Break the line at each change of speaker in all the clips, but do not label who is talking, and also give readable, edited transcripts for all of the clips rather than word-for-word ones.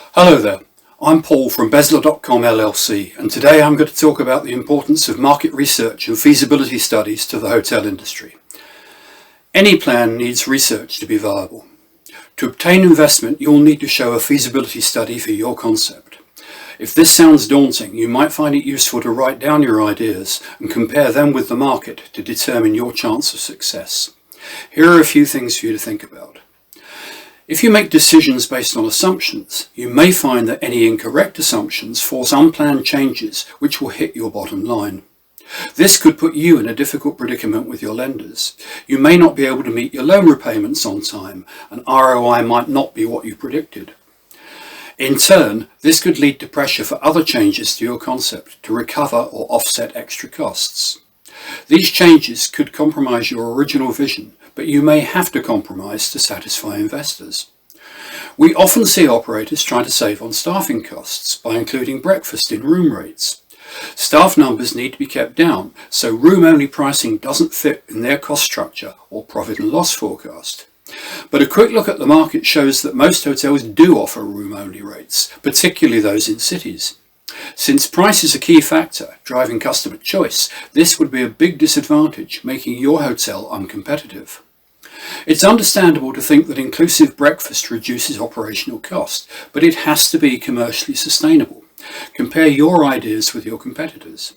Hello there, I'm Paul from Bezla.com LLC, and today I'm going to talk about the importance of market research and feasibility studies to the hotel industry. Any plan needs research to be viable. To obtain investment, you'll need to show a feasibility study for your concept. If this sounds daunting, you might find it useful to write down your ideas and compare them with the market to determine your chance of success. Here are a few things for you to think about. If you make decisions based on assumptions, you may find that any incorrect assumptions force unplanned changes which will hit your bottom line. This could put you in a difficult predicament with your lenders. You may not be able to meet your loan repayments on time, and ROI might not be what you predicted. In turn, this could lead to pressure for other changes to your concept to recover or offset extra costs. These changes could compromise your original vision, but you may have to compromise to satisfy investors. We often see operators trying to save on staffing costs by including breakfast in room rates. Staff numbers need to be kept down, so room-only pricing doesn't fit in their cost structure or profit and loss forecast. But a quick look at the market shows that most hotels do offer room-only rates, particularly those in cities. Since price is a key factor driving customer choice, this would be a big disadvantage, making your hotel uncompetitive. It's understandable to think that inclusive breakfast reduces operational cost, but it has to be commercially sustainable. Compare your ideas with your competitors.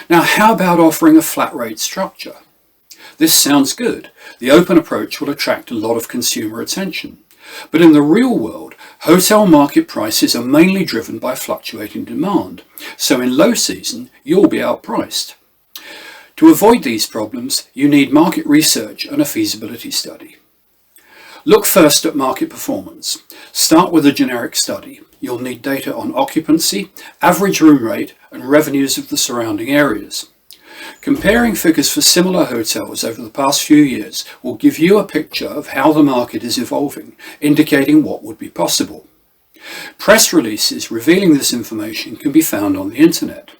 Now, how about offering a flat rate structure? This sounds good. The open approach will attract a lot of consumer attention. But in the real world, hotel market prices are mainly driven by fluctuating demand, so in low season you'll be outpriced. To avoid these problems, you need market research and a feasibility study. Look first at market performance. Start with a generic study. You'll need data on occupancy, average room rate, and revenues of the surrounding areas. Comparing figures for similar hotels over the past few years will give you a picture of how the market is evolving, indicating what would be possible. Press releases revealing this information can be found on the internet.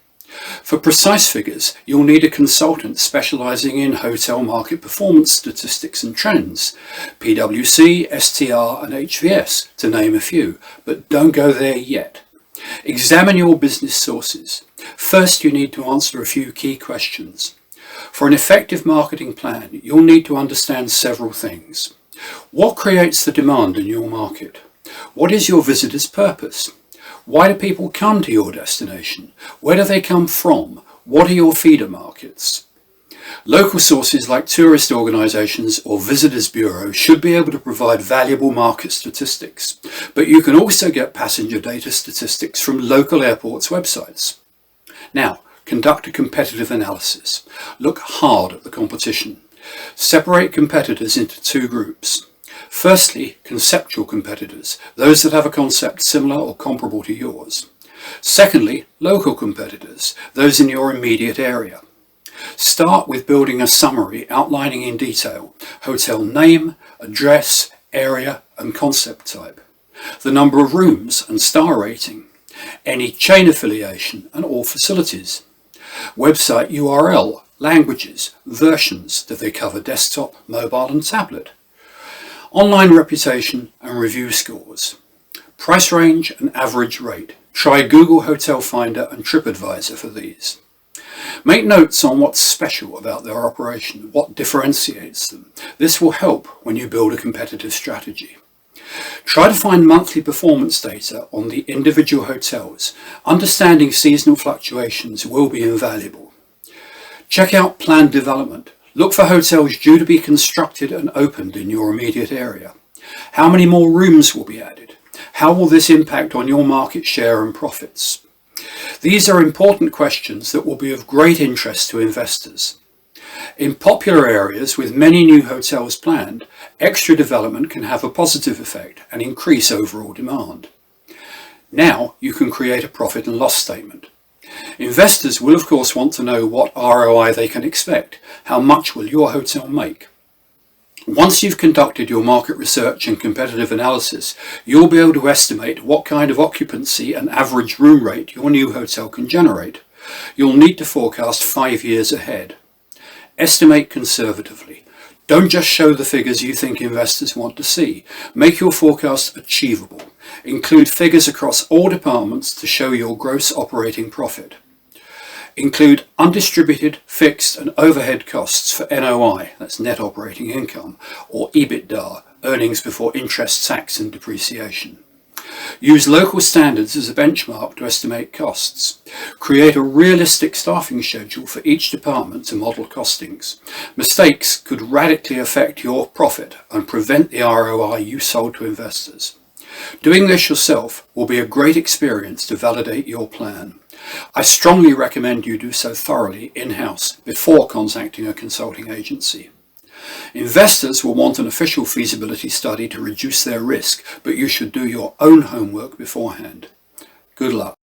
For precise figures, you'll need a consultant specializing in hotel market performance statistics and trends, PwC, STR, and HVS, to name a few, but don't go there yet. Examine your business sources. First, you need to answer a few key questions. For an effective marketing plan, you'll need to understand several things. What creates the demand in your market? What is your visitors' purpose? Why do people come to your destination? Where do they come from? What are your feeder markets? Local sources like tourist organisations or visitors bureaus should be able to provide valuable market statistics, but you can also get passenger data statistics from local airports' websites. Now, conduct a competitive analysis. Look hard at the competition. Separate competitors into two groups. Firstly, conceptual competitors, those that have a concept similar or comparable to yours. Secondly, local competitors, those in your immediate area. Start with building a summary outlining in detail hotel name, address, area, and concept type, the number of rooms and star rating, any chain affiliation and all facilities, website URL, languages, versions, do they cover desktop, mobile and tablet, online reputation and review scores, price range and average rate. Try Google Hotel Finder and TripAdvisor for these. Make notes on what's special about their operation, what differentiates them. This will help when you build a competitive strategy. Try to find monthly performance data on the individual hotels. Understanding seasonal fluctuations will be invaluable. Check out planned development. Look for hotels due to be constructed and opened in your immediate area. How many more rooms will be added? How will this impact on your market share and profits? These are important questions that will be of great interest to investors. In popular areas with many new hotels planned, extra development can have a positive effect and increase overall demand. Now you can create a profit and loss statement. Investors will of course want to know what ROI they can expect. How much will your hotel make? Once you've conducted your market research and competitive analysis, you'll be able to estimate what kind of occupancy and average room rate your new hotel can generate. You'll need to forecast 5 years ahead. Estimate conservatively. Don't just show the figures you think investors want to see. Make your forecast achievable. Include figures across all departments to show your gross operating profit. Include undistributed, fixed and overhead costs for NOI, that's net operating income, or EBITDA, earnings before interest, tax and depreciation. Use local standards as a benchmark to estimate costs. Create a realistic staffing schedule for each department to model costings. Mistakes could radically affect your profit and prevent the ROI you sold to investors. Doing this yourself will be a great experience to validate your plan. I strongly recommend you do so thoroughly in-house before contacting a consulting agency. Investors will want an official feasibility study to reduce their risk, but you should do your own homework beforehand. Good luck.